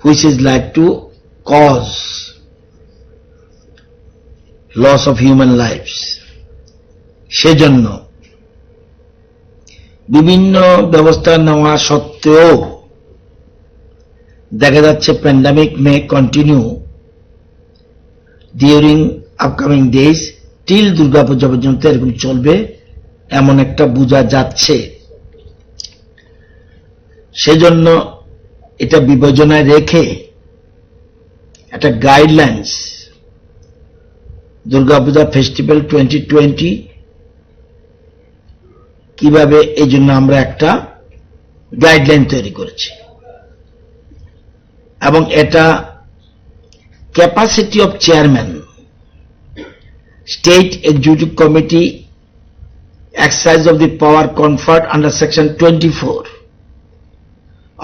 which is like to cause loss of human lives. সেজন্য বিভিন্ন ব্যবস্থা নেওয়া সত্ত্বেও দেখা যাচ্ছে pandemic may continue during upcoming days till Durga Puja পর্যন্ত এরকম চলবে এমন একটা বোঝা যাচ্ছে। সেজন্য এটা বিবেচনায় রেখে একটা গাইডলাইন্স দুর্গাপূজা ফেস্টিভ্যাল 2020 কিভাবে এই জন্য আমরা একটা গাইডলাইন তৈরি করেছি এবং এটা capacity of chairman state executive committee exercise of the power conferred under section 24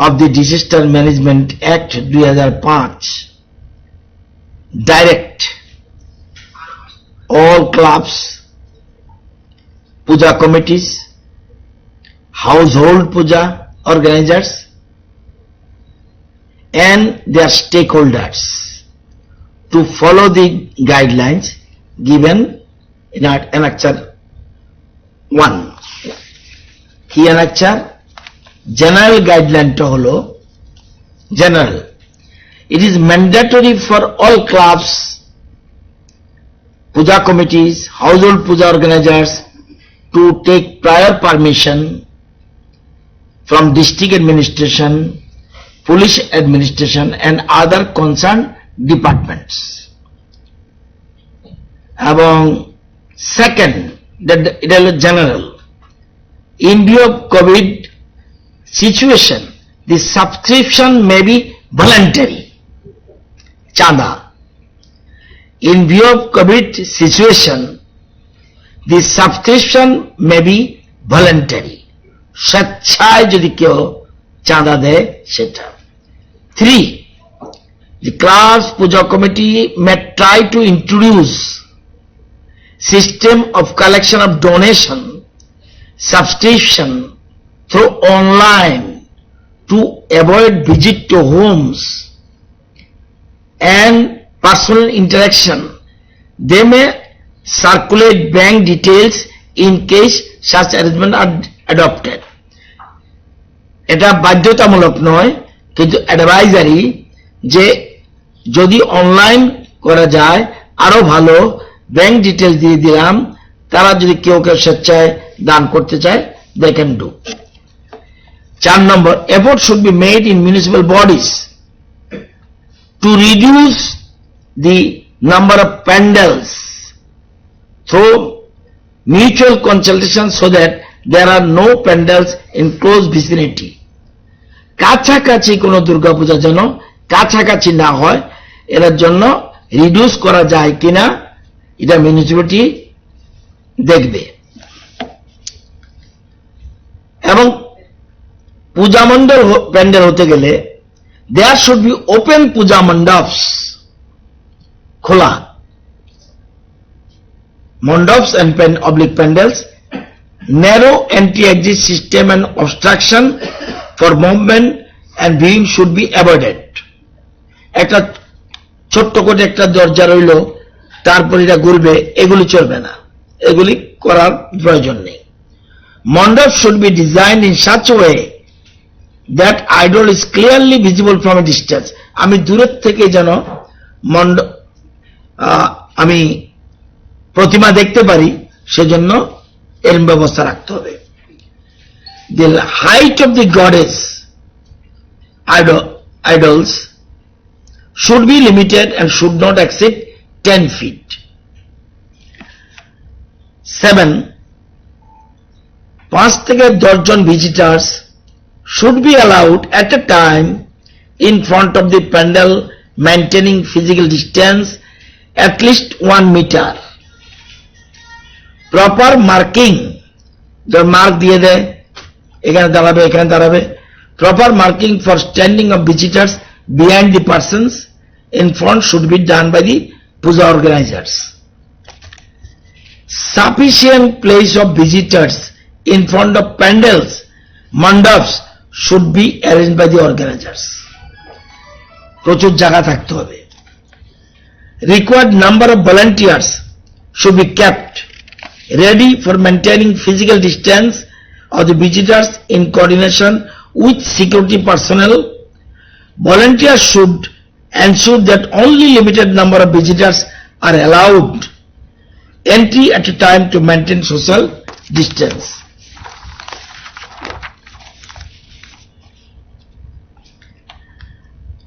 of the Disaster Management Act 2005 direct all clubs, puja committees, household puja organizers and their stakeholders to follow the guidelines given in Annexure 1. কি annexure general guideline টা হলো general. It is mandatory for all clubs, puja committees, household puja organizers to take prior permission from district administration, police administration and other concerned departments. এবং second, that it is general. In view of COVID situation, the subscription may be voluntary. Chanda. In view of COVID situation, the subscription may be voluntary. স্বেচ্ছায় যদি কেউ চাঁদা দেয় সেটা। 3. The class puja committee may try to introduce system of collection of donation, subscription through online to avoid visit to homes and personal interaction. They may circulate bank details in case such arrangement are adopted. এটা বাধ্যতামূলক নয় কিন্তু advisory যে যদি online করা যায় আরো ভালো ব্যাংক ডিটেইলস দিয়ে দিলাম তারা যদি কেউ কেউ স্বেচ্ছায় দান করতে চায় they can do. 4 number, effort should be made in municipal bodies to reduce the number of pandals through mutual consultation so that there are no pandals in close vicinity. কাছাকাছি কোনো দুর্গাপূজা যেন কাছাকাছি না হয় এর জন্য রিডিউস করা যায় কিনা এটা মিউনিসিপ্যালিটি দেখবে। এবং পূজা মণ্ডল প্যান্ডেল হতে গেলে there should be open puja mandaps, খোলা mandaps and oblique pandals, narrow anti-exit system and obstruction for movement and viewing should be avoided. একটা ছোট্ট করে একটা দরজা রইল তারপর এটা ঘুরবে এগুলি চলবে না, এগুলি করার প্রয়োজন নেই। মণ্ডপ should be designed in such a way that idol is clearly visible from a distance. আমি দূরের থেকে যেন আমি প্রতিমা দেখতে পারি সেজন্য এর ব্যবস্থা রাখতে হবে। The height of the goddess idols should be limited and should not exceed 10 feet. 7. 5 থেকে 10 জন visitors should be allowed at a time in front of the pandal maintaining physical distance at least 1 meter. Proper marking, the mark দিয়ে দেয় এখানে দাঁড়াবে এখানে দাঁড়াবে, proper marking for standing of visitors behind the persons in front should be done by the puja organizers. Sufficient place of visitors in front of pandals, mandaps should be arranged by the organizers. প্রচুর জায়গা থাকতে হবে। Required number of volunteers should be kept ready for maintaining physical distance of the visitors in coordination with security personnel. Volunteers should ensure that only limited number of visitors are allowed entry at a time to maintain social distance.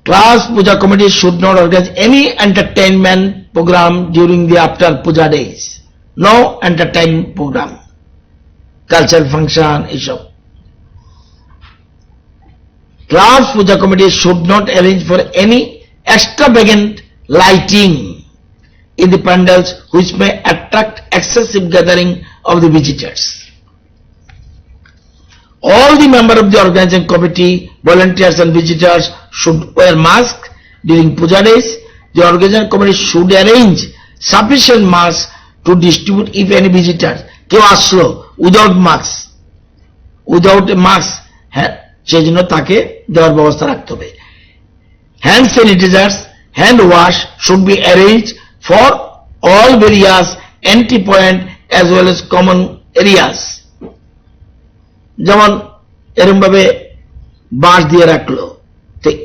Class Puja committee should not organize any entertainment program during the after Puja days. No entertainment program, cultural function, issue. Class Puja committee should not arrange for any extravagant lighting in the pandals which may attract excessive gathering of the visitors. All the members of the organizing committee, volunteers and visitors should wear masks during puja days. The organizing committee should arrange sufficient masks to distribute if any visitor কেউ আসলো without a mask, সেই জন্য তাকে দেওয়ার ব্যবস্থা রাখতে হবে। Hand sanitizers, hand wash should be arranged for all various entry point as well as common areas. যেমন এরকম ভাবে বাঁশ দিয়ে রাখলো,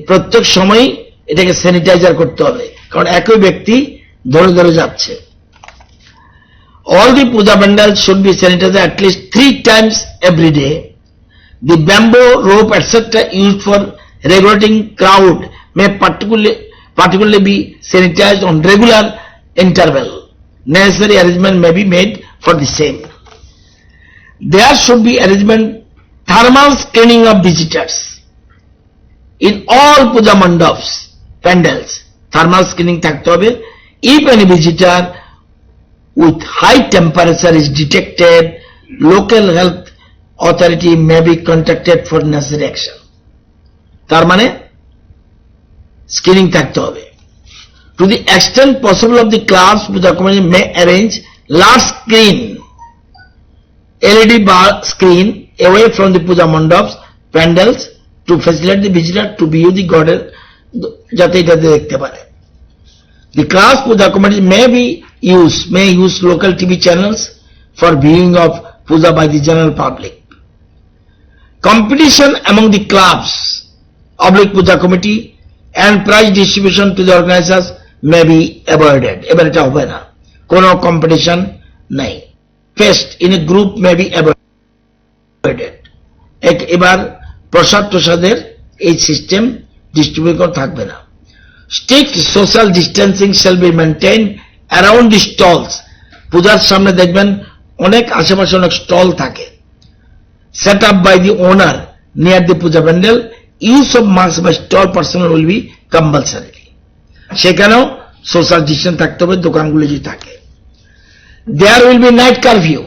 প্রত্যেক সময় এটাকে স্যানিটাইজার করতে হবে, কারণ একই ব্যক্তি ধরে ধরে যাচ্ছে। All the puja pandals should be sanitized at least 3 times every day. The bamboo rope etc. used for regulating crowd may particularly be sanitized on regular interval. Necessary arrangement may be made for the same. There should be arrangement thermal screening of visitors in all puja mandaps, pandals. Thermal screening থাকতে হবে. If any visitor with high temperature is detected, local health authority may be contacted for necessary action. তার মানে screening থাকতে হবে। To the extent possible of the class, puja committee may arrange large screen LED bar screen away from the puja mandaps, pandals to facilitate the visitor to view the goddess, যাতে এটা দেখতে পারে। The class puja committee may use local TV channels for viewing of puja by the general public. Competition among the clubs, puja committee and prize distribution to the organizers may be avoided. এবার এটা হবে না, কোনো competition নাই। Fest in a group may be avoided. এবার প্রসাদের এই system distribution থাকবে না। Strict social distancing shall be maintained around the stalls. পূজার সামনে দেখবেন অনেক আশেপাশে অনেক স্টল থাকে। Set up by the owner near the puja pandal. Use of masks by stall personnel will be compulsory. সেখানেও সোশ্যাল ডিস্টেন্স থাকতে হবে, দোকানগুলি যদি থাকে। There will be night curfew.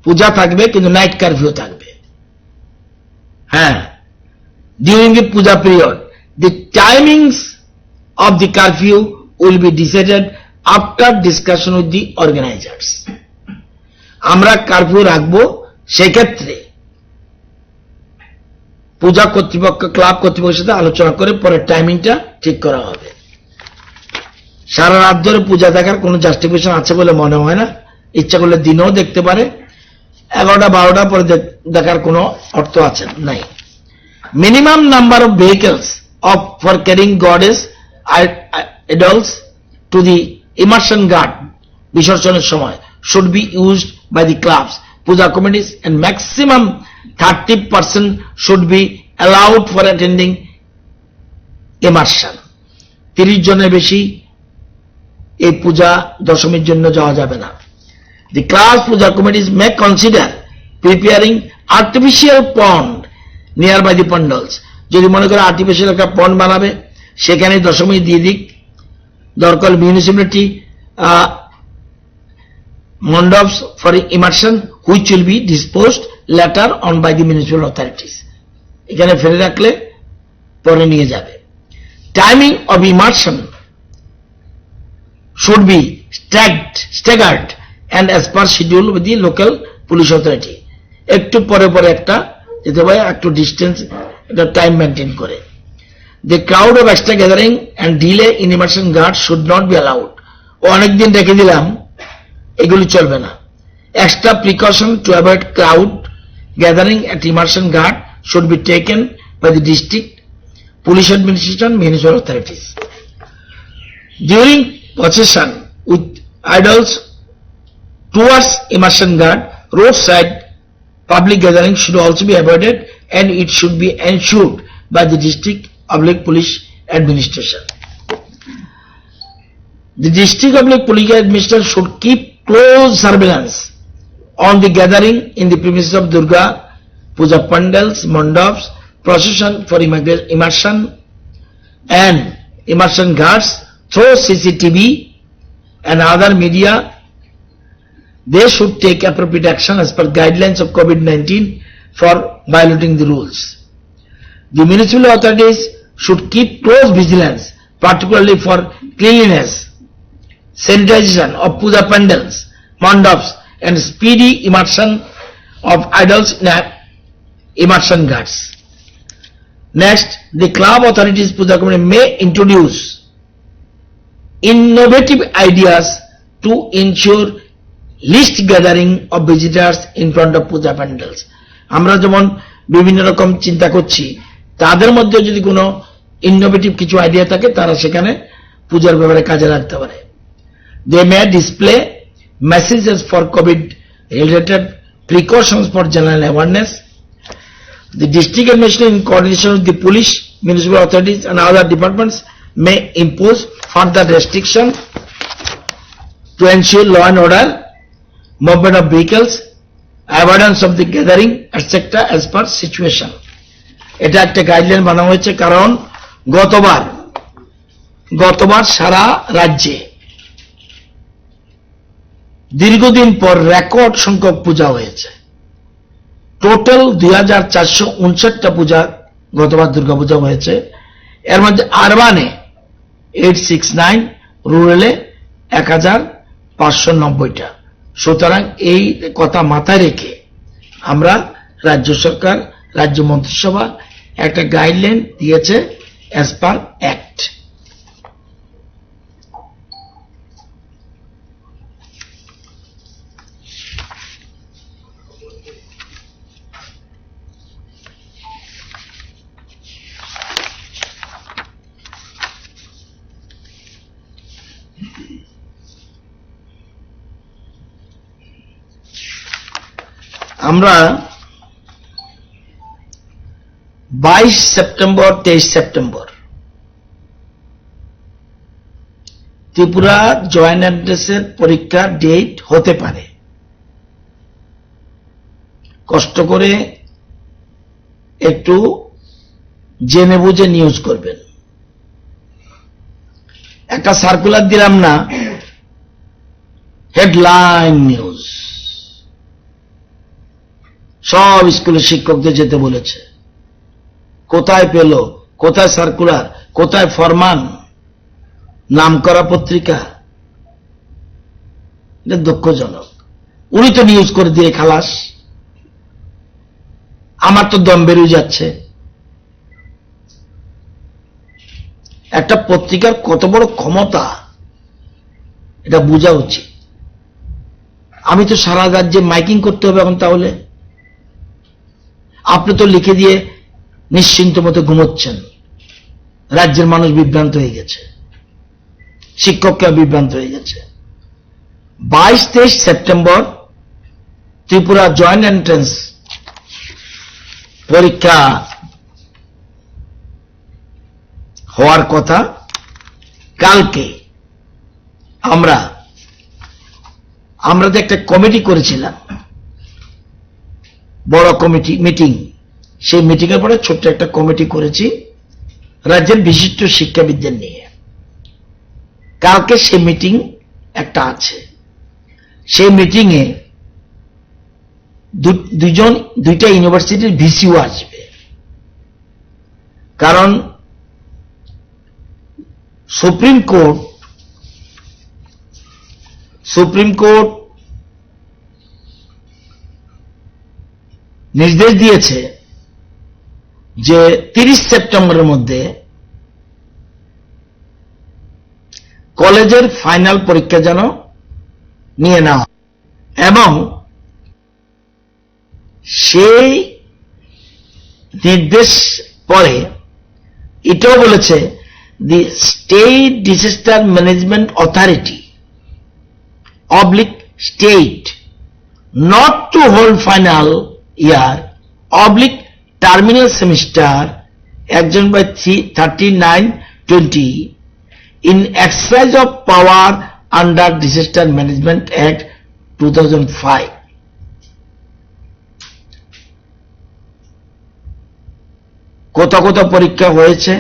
পূজা থাকবে কিন্তু নাইট কারফিউ থাকবে। হ্যাঁ, during the puja period, the timings of the curfew will be decided after discussion with the organizers. আমরা কারফিউ রাখবো, সেক্ষেত্রে পূজা কর্তৃপক্ষ, ক্লাব কর্তৃপক্ষের সাথে আলোচনা করে পরে টাইমিংটা ঠিক করা হবে। সারা রাত ধরে পূজা দেখার কোনো জাস্টিফিকেশন আছে বলে মনে হয় না। ইচ্ছা করলে দিনেও দেখতে পারে, 11টা-12টা পরে দেখার কোনো অর্থ আছে নাই। Minimum number of vehicles for carrying goddess idols to the immersion ghat বিসর্জনের সময় should be used by the clubs, puja committees, and maximum 30% should be allowed for attending immersion. 30 জনের বেশি এই পূজা দশমীর জন্য যাওয়া যাবে না। The class puja committees may consider preparing artificial pond nearby the pandals. যদি মনে করে আর্টিফিশিয়াল একটা পন্ড বানাবে, সেখানে দশমী দিয়ে দিক। দরকার municipality mandaps for immersion which will be disposed later on by the municipal authorities. এখানে ফেলে রাখলে পরে নিয়ে যাবে। Timing of immersion should be staggered and as per schedule with the local police authority. একটু পরে পরে একটা যেতে পারে, একটু ডিস্টেন্স, একটা টাইম মেনটেন করে। The crowd of extra gathering and delay in immersion guards should not be allowed. অনেকদিন রেখে দিলাম, এগুলি চলবে না. Extra precaution to avoid crowd gathering at immersion guard should be taken by the district, police administration, municipal authorities. During procession with idols towards immersion guard, roadside public gathering should also be avoided and it should be ensured by the district public police administration. The district public police administration should keep close surveillance on the gathering in the premises of Durga Puja pandals, mandaps, procession for immersion and immersion guards through CCTV and other media. They should take appropriate action as per guidelines of COVID-19 for violating the rules. The municipal authorities should keep close vigilance, particularly for cleanliness, sanitization of puja pandals, mandaps, and speedy immersion of idols in immersion guards. Next, the club authorities puja committee may introduce innovative ideas to ensure least gathering of visitors in front of puja pandals. আমরা যেমন বিভিন্ন রকম চিন্তা করছি, তাদের মধ্যে যদি কোনো ইনোভেটিভ কিছু আইডিয়া থাকে তারা সেখানে পূজার ব্যাপারে কাজে লাগতে পারে. They may display messages for COVID related precautions for general awareness. The district administration in coordination with the police, municipal authorities and other departments may impose further restriction to ensure law and order, movement of vehicles, avoidance of the gathering, etc. as per situation. এটা একটা guideline বানানো হয়েছে, কারণ গতবার সারা রাজ্যে দীর্ঘদিন পর record সংখ্যক পূজা হয়েছে. টোটাল 2459টা পূজা গতবার দুর্গাপূজা হয়েছে. এর মধ্যে আরবানে 869, রুরালে 1590টা. সুতরাং এই কথা মাথায় রেখে আমরা রাজ্য সরকার, রাজ্য মন্ত্রিসভা একটা গাইডলাইন দিয়েছে অ্যাজ পার অ্যাক্ট. আমরা 22 সেপ্টেম্বর 23 সেপ্টেম্বর ত্রিপুরা জয়েন্ট এন্ট্রান্সের পরীক্ষার ডেট হতে পারে. কষ্ট করে একটু জেনে বুঝে নিউজ করবেন. একটা সার্কুলার দিলাম না, হেডলাইন নিউজ, সব স্কুলের শিক্ষকদের যেতে বলেছে. কোথায় পেল, কোথায় সার্কুলার, কোথায় ফরমান, নাম করা পত্রিকা? এটা দুঃখজনক. উনি তো নিউজ করে দিয়ে খালাস, আমার তো দম বেরিয়ে যাচ্ছে. একটা পত্রিকার কত বড় ক্ষমতা এটা বোঝা উচিত. আমি তো সারা রাজ্যে মাইকিং করতে হবে এখন. তাহলে আপনি তো লিখে দিয়ে নিশ্চিন্ত মতো ঘুমোচ্ছেন. রাজ্যের মানুষ বিভ্রান্ত হয়ে গেছে, শিক্ষকরা বিভ্রান্ত হয়ে গেছে. 22-23 সেপ্টেম্বর ত্রিপুরা জয়েন্ট এন্ট্রান্স পরীক্ষা হওয়ার কথা. কালকে আমরা যে একটা কমিটি করেছিলাম, বড় কমিটি মিটিং, সেই মিটিং এর পরে ছোট্ট একটা কমিটি করেছি রাজ্যের বিশিষ্ট শিক্ষাবিদদের নিয়ে. কালকে সেই মিটিং একটা আছে. সেই মিটিং এ দুইটা ইউনিভার্সিটির ভিসিও আসবে. কারণ সুপ্রিম কোর্ট নির্দেশ দিয়েছে যে 30 সেপ্টেম্বরের মধ্যে কলেজের ফাইনাল পরীক্ষা যেন নিয়ে নেওয়া হয় এবং সেই নির্দেশ পরে এটাও বলেছে the state disaster management authority state not to hold final year terminal semester action by 3920 in exercise of power under Disaster Management Act 2005. কোথাও কোথাও পরীক্ষা হয়েছে,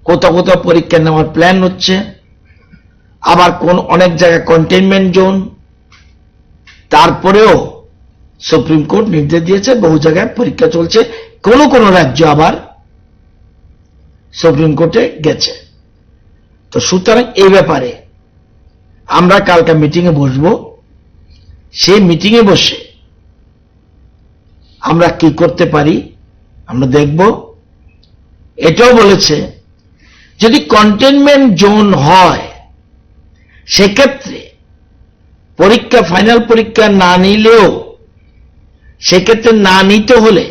কোথাও কোথাও পরীক্ষা নেওয়ার প্ল্যান হচ্ছে, আবার কোন অনেক জায়গায় কন্টেইনমেন্ট জোন, তারপরেও সুপ্রিম কোর্ট নির্দেশ দিয়েছে বহু জায়গায় পরীক্ষা চলছে, কোন কোন রাজ্য আবার সুপ্রিম কোর্টে গেছে। তো সুতরাং এই ব্যাপারে আমরা কালকে মিটিং এ বসবো, সেই মিটিং এ বসে আমরা কি করতে পারি আমরা দেখব। এটাও বলেছে যদি কন্টেইনমেন্ট জোন হয় সেক্ষেত্রে পরীক্ষা ফাইনাল পরীক্ষা না নিলেও সেক্ষেত্রে না নিতে হলে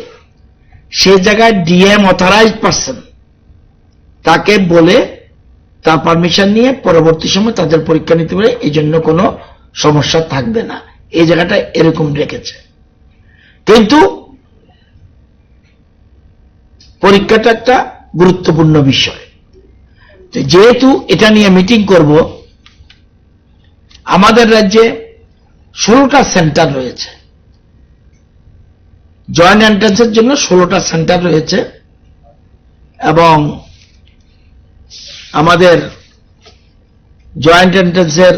সে জায়গায় ডিএম অথরাইজড পারসন তাকে বলে তার পারমিশন নিয়ে পরবর্তী সময় তাদের পরীক্ষা নিতে পারে, এই জন্য কোনো সমস্যা থাকবে না। এই জায়গাটা এরকম রেখেছে। কিন্তু পরীক্ষাটা একটা গুরুত্বপূর্ণ বিষয়। যেহেতু এটা নিয়ে মিটিং করব, আমাদের রাজ্যে 16টা সেন্টার রয়েছে, জয়েন্ট এন্ট্রান্সের জন্য 16টা সেন্টার রয়েছে এবং আমাদের জয়েন্ট এন্ট্রান্সের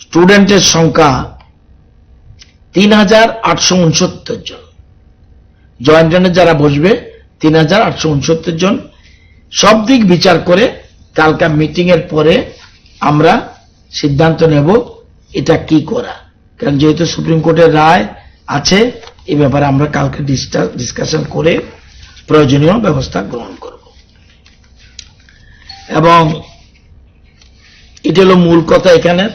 স্টুডেন্টের সংখ্যা 3869 জন। জয়েন্ট এন্ট্রান্স যারা বসবে 3869 জন। সব দিক বিচার করে কালকা মিটিং এর পরে আমরা সিদ্ধান্ত নেব এটা কি করা, কারণ যেহেতু সুপ্রিম কোর্টের রায় আছে এই ব্যাপারে আমরা কালকে ডিসকাশন করে প্রয়োজনীয় ব্যবস্থা গ্রহণ করব। এবং এটা হলো মূল কথা এখানের।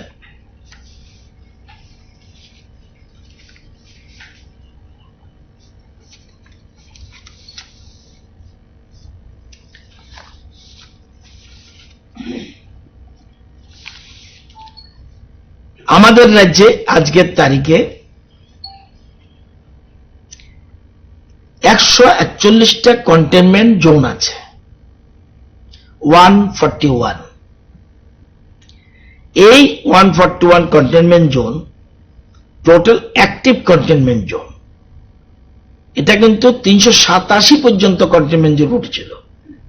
আমাদের রাজ্যে আজকের তারিখে 141টা কন্টেইনমেন্ট জোন আছে, 141। এই 141 containment zone total active containment zone. এটা কিন্তু 387 পর্যন্ত কন্টেইনমেন্ট জোন উঠেছিল,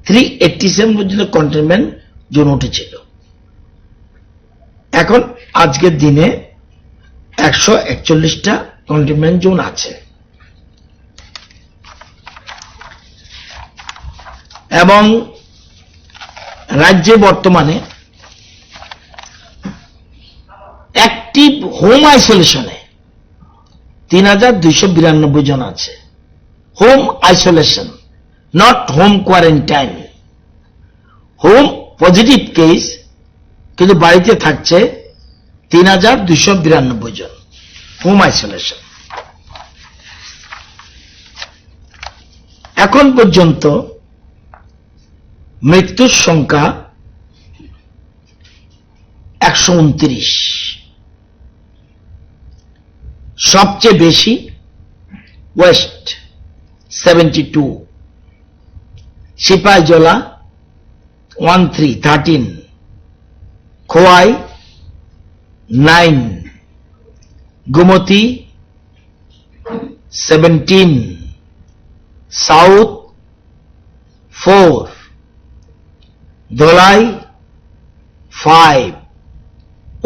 387 পর্যন্ত কন্টেইনমেন্ট জোন উঠেছিল। এখন আজকের দিনে 141টা কন্টেইনমেন্ট জোন আছে এবং রাজ্যে বর্তমানে অ্যাক্টিভ হোম আইসোলেশনে 3292 জন আছে। Home isolation, not home quarantine. Home positive case কিন্তু বাড়িতে থাকছে 3292 জন, হোম আইসোলেশন। এখন পর্যন্ত মৃত্যুর সংখ্যা 129। সবচেয়ে বেশি west 72, Sepahijala 13, Khowai 9, Gomati 17, south 4, Dhalai 5,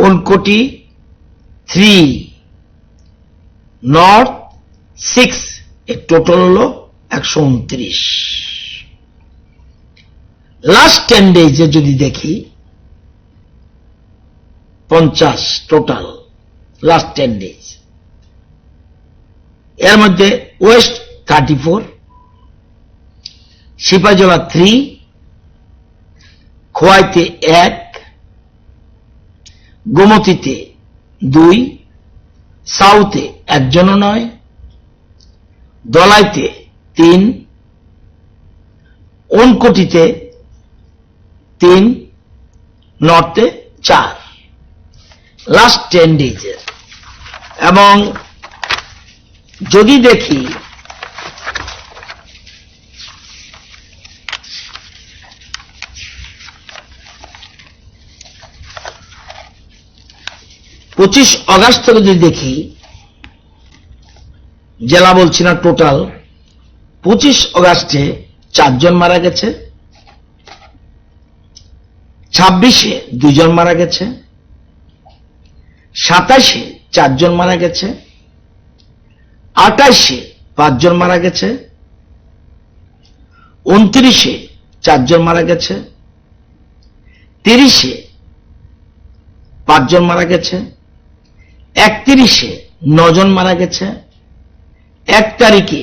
Unakoti 3, north 6, এর টোটাল হলো 129। লাস্ট 10 ডেজে যদি দেখি 50 টোটাল লাস্ট 10 ডেজ। এর মধ্যে ওয়েস্ট 34, সিপাহীজলা 3, খোয়াইতে 1, গোমতীতে 2, সাউথে 1 জনও নয়, দলাইতে 3, ওনকোটিতে 3, নর্থে 4, লাস্ট 10 ডেজের। এবং যদি দেখি পঁচিশ অগাস্ট থেকে যদি দেখি, জেলা বলছি না, টোটাল 25 অগাস্টে 4 জন মারা গেছে, 26-এ 2 জন মারা গেছে, 27-এ 4 জন মারা গেছে, 28-এ 5 জন মারা গেছে, 29-এ 4 জন মারা গেছে, 30-এ 5 জন মারা গেছে, 31-এ 9 জন মারা গেছে, 1 তারিখে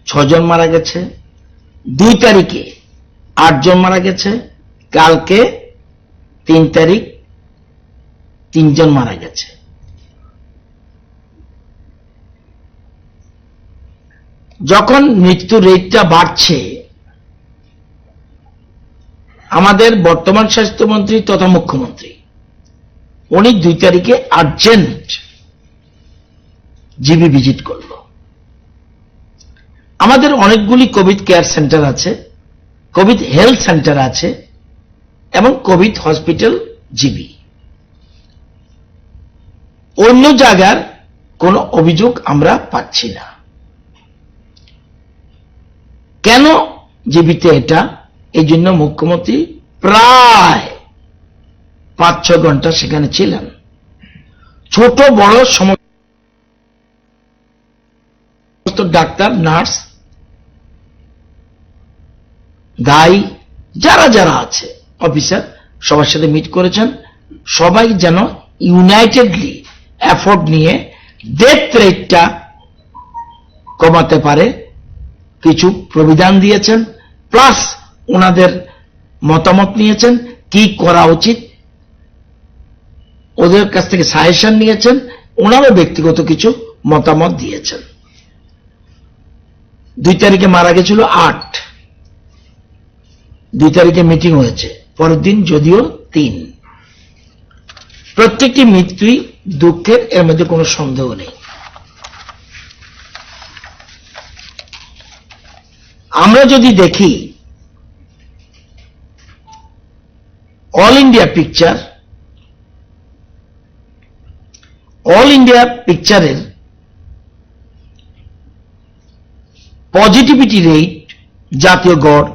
6 জন মারা গেছে, 2 তারিখে 8 জন মারা গেছে, কালকে 3 তারিখ 3 জন মারা গেছে। যখন মৃত্যু রেটটা বাড়ছে, আমাদের বর্তমান স্বাস্থ্যমন্ত্রী তথা মুখ্যমন্ত্রী উনি 2 তারিখে আর্জেন্ট জিবি ভিজিট করল। আমাদের অনেকগুলি কোভিড কেয়ার সেন্টার আছে, কোভিড হেলথ সেন্টার আছে এবং কোভিড হসপিটাল জিবি। অন্য জায়গার কোনো অভিযোগ আমরা পাচ্ছি না। কেন জিবিতে এটা? এই জন্য মুখ্যমন্ত্রী প্রায় 5-6 ঘন্টা সেখানে ছিলেন। ছোট বড় সমস্ত ডাক্তার, নার্স, গাই, যারা যারা আছে অফিসার, সবার সাথে মিট করেছেন। সবাই যেন ইউনাইটেডলি এফোর্ট নিয়ে ডেথ রেটটা কমাতে পারে কিছু প্রবিধান দিয়েছেন, প্লাস ওনাদের মতামত নিয়েছেন কি করা উচিত, ওদের কাছ থেকে সাজেশন নিয়েছেন, ওনারও ব্যক্তিগত কিছু মতামত দিয়েছেন। 2 তারিখে মারা গেছিল 8, 2 তারিখে মিটিং হয়েছে, পরের দিন যদিও 3। প্রত্যেকটি মৃত্যুই দুঃখের, এর মধ্যে কোনো সন্দেহ নেই। আমরা যদি দেখি all India picture, all India পিকচারের পজিটিভিটি রেট জাতীয় গড়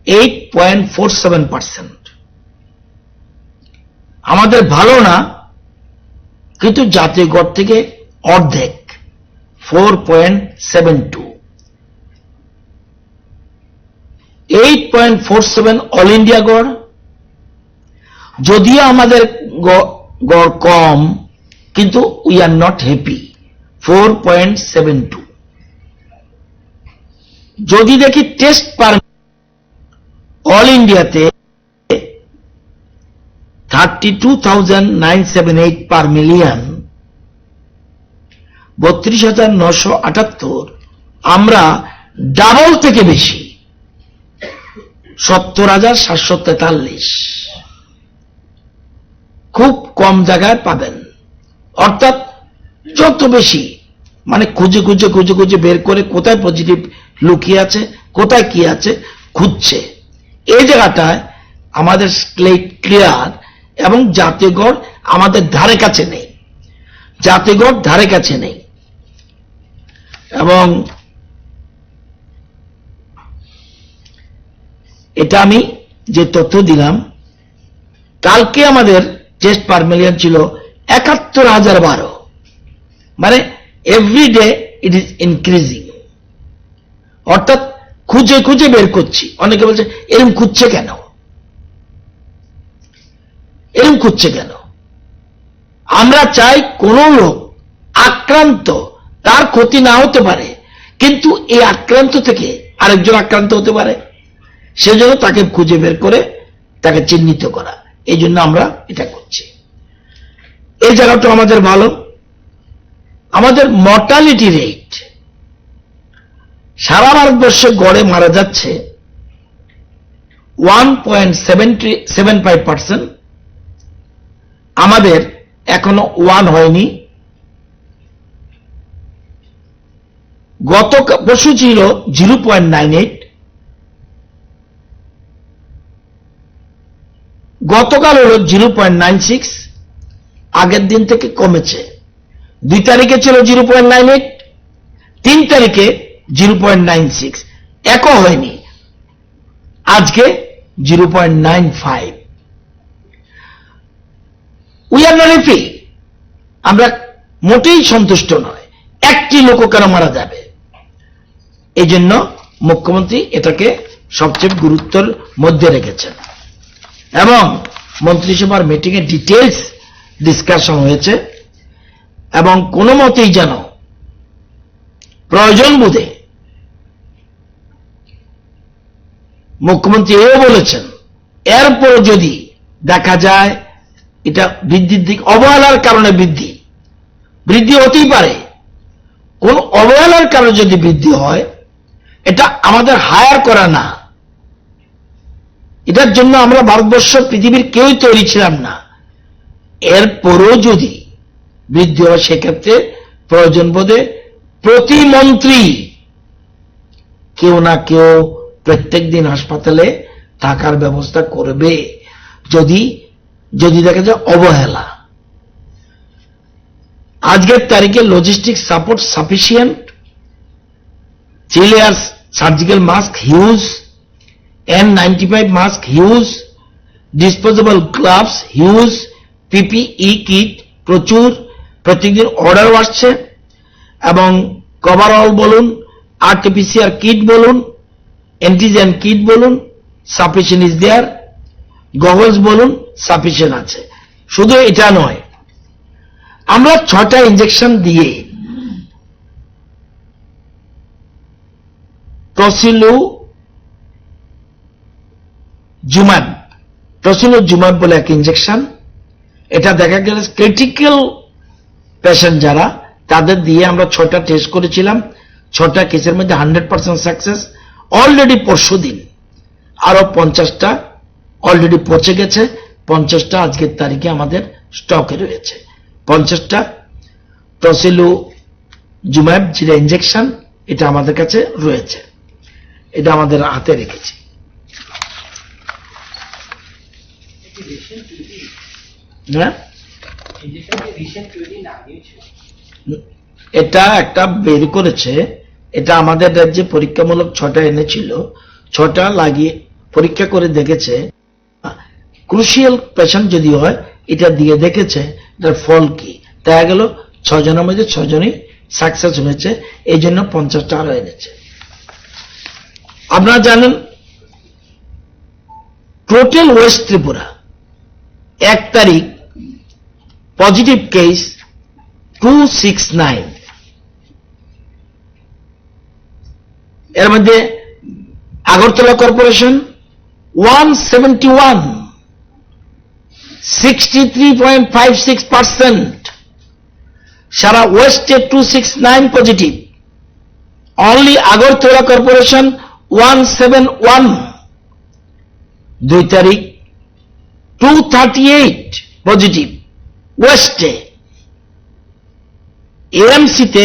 8.47%। আমাদের ভালো না, কিন্তু জাতীয় গড় থেকে অর্ধেক 4.72। 8.47 অল ইন্ডিয়া গড়, যদিও আমাদের গড় কম, কিন্তু উই আর নট হ্যাপি। 4.72। যদি দেখি টেস্ট পার অল ইন্ডিয়াতে 32,978 পার মিলিয়ন, 32,978। আমরা ডাবল থেকে বেশি 70,743। খুব কম জায়গায় পাবেন। অর্থাৎ যত বেশি মানে খুঁজে খুঁজে খুঁজে খুঁজে বের করে কোথায় পজিটিভ লুকিয়ে আছে, কোথায় কি আছে খুঁজছে, এই জায়গাটায় আমাদের স্লেট ক্লিয়ার এবং জাতীয় গড় আমাদের ধারে কাছে নেই, জাতীয় গড় ধারে কাছে নেই। এবং এটা আমি যে তথ্য দিলাম, কালকে আমাদের টেস্ট পার মিলিয়ন ছিল 71,012, মানে every day it is increasing. অর্থাৎ খুঁজে খুঁজে বের করছি। অনেকে বলছে এরকম খুঁজছে কেন, এরকম খুঁজছে কেন? আমরা চাই কোন লোক আক্রান্ত, তার ক্ষতি না হতে পারে, কিন্তু এই আক্রান্ত থেকে আরেকজন আক্রান্ত হতে পারে। সেজন্য তাকে খুঁজে বের করে তাকে চিহ্নিত করা, এই জন্য আমরা এটা করছি। এই জায়গাটা আমাদের ভালো। আমাদের মর্টালিটি রেট সারা ভারতবর্ষে গড়ে মারা যাচ্ছে 1.75%, আমাদের এখনো 1 হয়নি। গত পরশু ছিল 0.98, গতকাল হল 0.96, আগের দিন থেকে কমেছে। 2 তারিখে ছিল 0.98, 3 তারিখে 0.96, একও হয়নি। আজকে 0.95। উই আর নট হ্যাপি, আমরা মোটেই সন্তুষ্ট নয়। একটি লোক কেন মারা যাবে? এই জন্য মুখ্যমন্ত্রী এটাকে সবচেয়ে গুরুত্বের মধ্যে রেখেছেন এবং মন্ত্রিসভার মিটিং এ ডিটেলস ডিসকাশন হয়েছে এবং কোনো মতেই যেন প্রয়োজন বোধে মুখ্যমন্ত্রী এও বলেছেন এরপর যদি দেখা যায় এটা বৃদ্ধির দিক, অবহেলার কারণে বৃদ্ধি হতেই পারে। কোন অবহেলার কারণে যদি বৃদ্ধি হয়, এটা আমাদের হায়ার করা না, এটার জন্য আমরা ভারতবর্ষ পৃথিবীর কেউই তৈরি ছিলাম না। এরপরও যদি বৃদ্ধি হয় সেক্ষেত্রে প্রয়োজন বোধে প্রতিমন্ত্রী কেউ না কেউ প্রত্যেক দিন হাসপাতালে থাকার ব্যবস্থা করবে যদি দেখা যায় অবহেলা। আজকের তারিখে logistic support sufficient, 3 layer surgical mask huge, N95 mask huge, disposable gloves huge, PPE kit প্রচুর, প্রত্যেকদিন অর্ডার আসছে এবং কভারঅল বলুন, আরটিপিসিআর কিট বলুন, অ্যান্টিজেন কিট বলুন, সাফিসিয়েন্ট ইজ দেয়ার, গগলস বলুন, সাফিসিয়েন্ট আছে। শুধু এটা নয়, আমরা 6টা ইনজেকশন দিয়ে টসিলুজুমাব বলে এক ইনজেকশন, এটা দেখা গেল ক্রিটিক্যাল পেশেন্ট যারা, তাদের দিয়ে আমরা 6টা টেস্ট করেছিলাম। 6টা কেসের মধ্যে 100% সাকসেস। অলরেডি পরশু দিন আরো 50টা অলরেডি পৌঁছে গেছে। 50টা আজকের তারিখে আমাদের স্টকে রয়েছে। 50টা টসিলুজুমাব যেটা ইনজেকশন, এটা আমাদের কাছে রয়েছে, এটা আমাদের হাতে রেখেছি। এটা একটা বের করেছে, এটা আমাদের রাজ্যে পরীক্ষামূলক 6টা এনেছিল, 6টা লাগিয়ে পরীক্ষা করে দেখেছে ক্রুশিয়াল পেশেন্ট যদি হয় এটা দিয়ে দেখেছে এটার ফল কি। দেখা গেল 6 জনের মধ্যে 6 জনই সাকসেস হয়েছে, এই জন্য 50টা আরো এনেছে। আপনারা জানেন টোটাল ওয়েস্ট ত্রিপুরা 1 তারিখ পজিটিভ কেস 269, এর মধ্যে আগরতলা কর্পোরেশন 171, 63.56%। সারা ওয়েস্টে 269 পজিটিভ, অনলি আগরতলা কর্পোরেশন 171। 2 তারিখ 238 পজিটিভ ওয়েস্টে, এএমসিতে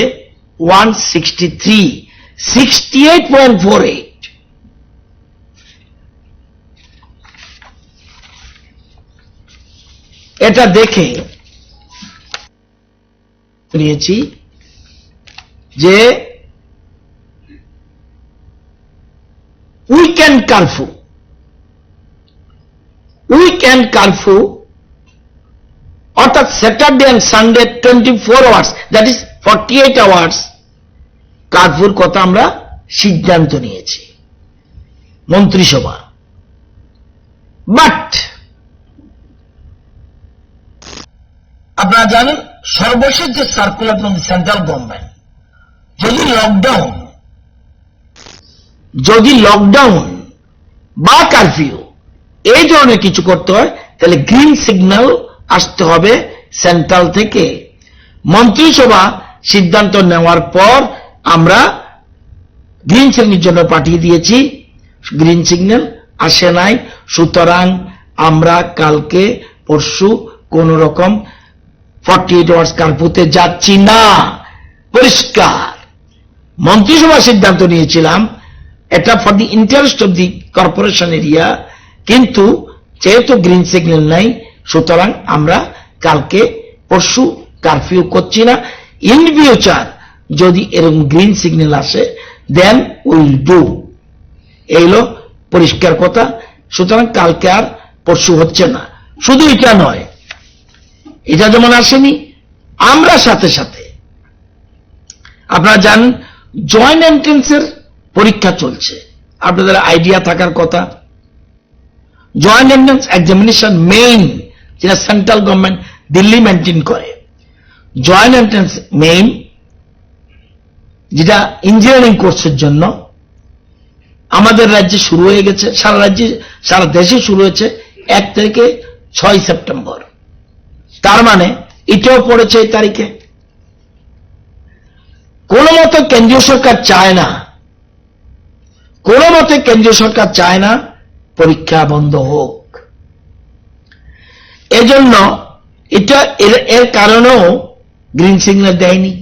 163, 68.48। এটা দেখে নিয়েছি যে উইকেন্ড কারফিউ অর্থাৎ Saturday and Sunday 24 hours, that is 48 hours কারফিউর কথা আমরা সিদ্ধান্ত নিয়েছি মন্ত্রিসভা। বাট আপনারা জানেন সর্বশেষ যে সার্কুলার ফ্রম সেন্ট্রাল গভর্নমেন্ট, যদি লকডাউন বা কারফিউ এই ধরনের কিছু করতে হয়, তাহলে গ্রিন সিগন্যাল আসতে হবে সেন্ট্রাল থেকে। মন্ত্রিসভা সিদ্ধান্ত নেওয়ার পর আমরা গ্রিন সিগন্যালের জন্য পাঠিয়ে দিয়েছি, গ্রিন সিগন্যাল আসে নাই। সুতরাং আমরা কালকে পরশু কোন রকম 48 আওয়ার্স কারফিউতে যাচ্ছি না, পরিষ্কার। মন্ত্রিসভা সিদ্ধান্ত নিয়েছিলাম এটা for the interest of the corporation area, কিন্তু যেহেতু গ্রিন সিগন্যাল নাই, সুতরাং আমরা কালকে পরশু কারফিউ করছি না। ইন ফিউচার যদি এরকম গ্রিন সিগন্যাল আসে দেন উইল ডু, এইলো পরিষ্কার কথা। সুতরাং কালকে আর পরশু হচ্ছে না। শুধু এটা নয়, এটা যেমন আসেনি, আমরা সাথে সাথে আপনারা জানেন জয়েন্ট এন্ট্রান্সের পরীক্ষা চলছে, আপনাদের আইডিয়া থাকার কথা। জয়েন্ট এন্ট্রান্স এক্সামিনেশন মেইন, যেটা সেন্ট্রাল গভর্নমেন্ট দিল্লি মেনটেন করে, জয়েন্ট এন্ট্রান্স মেইন যেটা ইঞ্জিনিয়ারিং কোর্সের জন্য আমাদের রাজ্যে শুরু হয়ে গেছে, সারা রাজ্যে সারা দেশে শুরু হয়েছে 1 থেকে 6 সেপ্টেম্বর। তার মানে এটাও পড়েছে এই তারিখে। কোন মতে কেন্দ্রীয় সরকার চায় না, কোন মতে কেন্দ্রীয় সরকার চায় না পরীক্ষা বন্ধ হোক। এজন্য এটা এর কারণেও গ্রিন সিগন্যাল দেয়নি।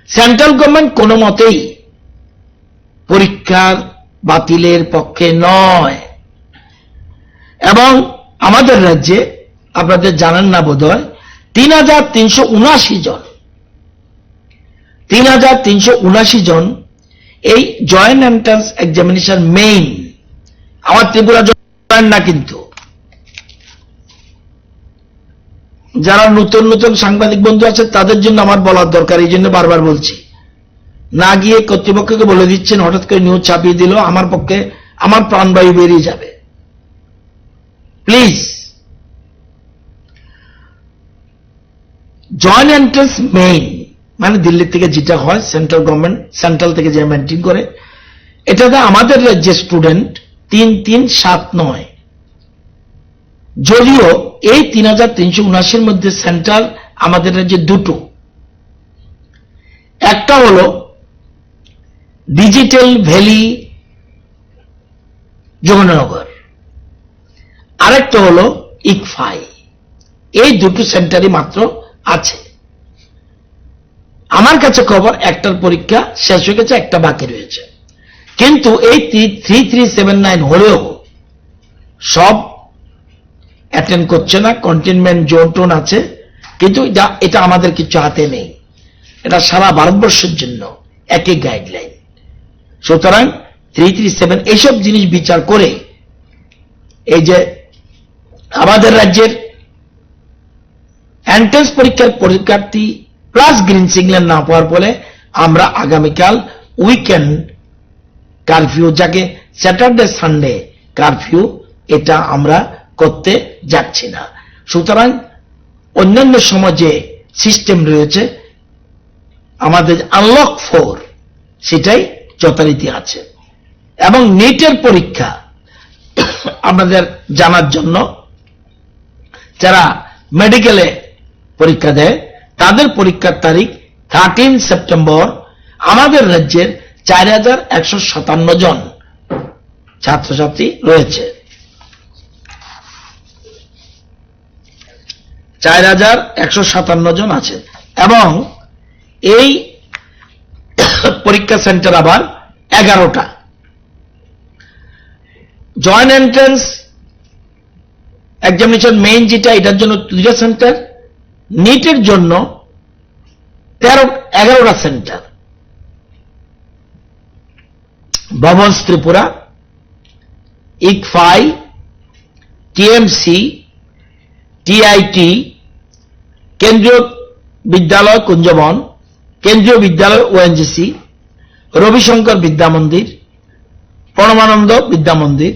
সেন্ট্রাল গভর্নমেন্ট কোন মতেই পরীক্ষার বাতিলের পক্ষে নয়। এবং আমাদের রাজ্যে আপনাদের জানেন না বোধহয় 3,379 জন এই জয়েন্ট এন্ট্রান্স এক্সামিনেশন মেইন, আমার ত্রিপুরা জয়েন না, কিন্তু যারা নতুন নতুন সাংবাদিক বন্ধু আছে তাদের জন্য আমার বলার দরকার, এই জন্য বারবার বলছি। না গিয়ে কর্তৃপক্ষকে বলে দিচ্ছেন, হঠাৎ করে নিউজ ছাপিয়ে দিল, আমার পক্ষে আমার প্রাণবায়ু বেরিয়ে যাবে। প্লিজ, জয়েন্ট এন্ট্রান্স মেইন মানে দিল্লি থেকে যেটা হয়, সেন্ট্রাল গভর্নমেন্ট সেন্ট্রাল থেকে যে মেনটেন করে, এটাতে আমাদের রাজ্যের স্টুডেন্ট 3,379। যদিও এই 3,379 মধ্যে সেন্টার আমাদের রাজ্যে দুটো, একটা হলো ডিজিটাল ভ্যালি যমুনানগর, আরেকটা হলো ইকফাই। এই দুটো সেন্টারই মাত্র আছে। আমার কাছে খবর একটার পরীক্ষা শেষ হয়ে গেছে, একটা বাকি রয়েছে। কিন্তু এই 3379 হলেও সব অ্যাটেন্ড করছে না, কন্টেনমেন্ট জোন টোন আছে, কিন্তু এটা আমাদের কিছু হাতে নেই। এটা সারা ভারতবর্ষের জন্য একই গাইডলাইন। সুতরাং 337 এইসব জিনিস বিচার করে এই যে আমাদের রাজ্যের এন্ট্রান্স পরীক্ষার পরীক্ষার্থী প্লাস গ্রিন সিগন্যাল না পাওয়ার ফলে আমরা আগামীকাল উইকেন্ড কারফিউ, যাকে স্যাটারডে সানডে কারফিউ, এটা আমরা করতে যাচ্ছি না। সুতরাং অন্যান্য সময় যে সিস্টেম রয়েছে আমাদের আনলক 4 সেটাই যথারীতি আছে। এবং নিটের পরীক্ষা আমাদের জানার জন্য, যারা মেডিকেলে পরীক্ষা দেয় তাদের পরীক্ষার তারিখ 13 সেপ্টেম্বর। আমাদের রাজ্যের 4,157 জন ছাত্রছাত্রী রয়েছে, 4,157 জন আছে। এবং এই পরীক্ষা সেন্টার আবার 11টা। জয়েন্ট এন্ট্রান্স এক্সামিনেশন মেইন যেটা, এটার জন্য 2টা সেন্টার, নিটের জন্য 11টা সেন্টার। ভবন ত্রিপুরা, ইকফাই, টিএমসি, টিআইটি, কেন্দ্রীয় বিদ্যালয় কুঞ্জবন, কেন্দ্রীয় বিদ্যালয় ওএনজিসি, রবিশঙ্কর বিদ্যা মন্দির, Paramananda Vidya Mandir,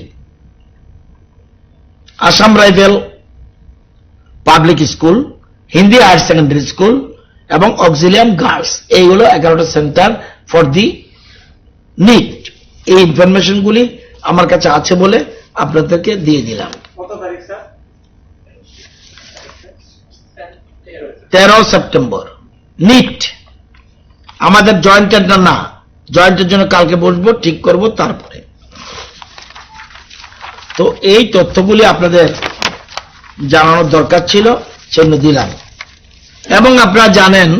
Assam rifles public school, Hindi higher secondary school এবং অক্সিলিয়াম গার্লস। এইগুলো 11টা সেন্টার ফর দি নিট। এই ইনফরমেশনগুলি আমার কাছে আছে বলে আপনাদেরকে দিয়ে দিলাম। 13 সেপ্টেম্বর নিট, আমাদের জয়েন্টের না, জয়েন্টের জন্য কালকে বসবো, ঠিক করব তারপরে। তো এই তথ্যগুলি আপনাদের জানানোর দরকার ছিল, সেজন্য দিলাম। এবং আপনারা জানেন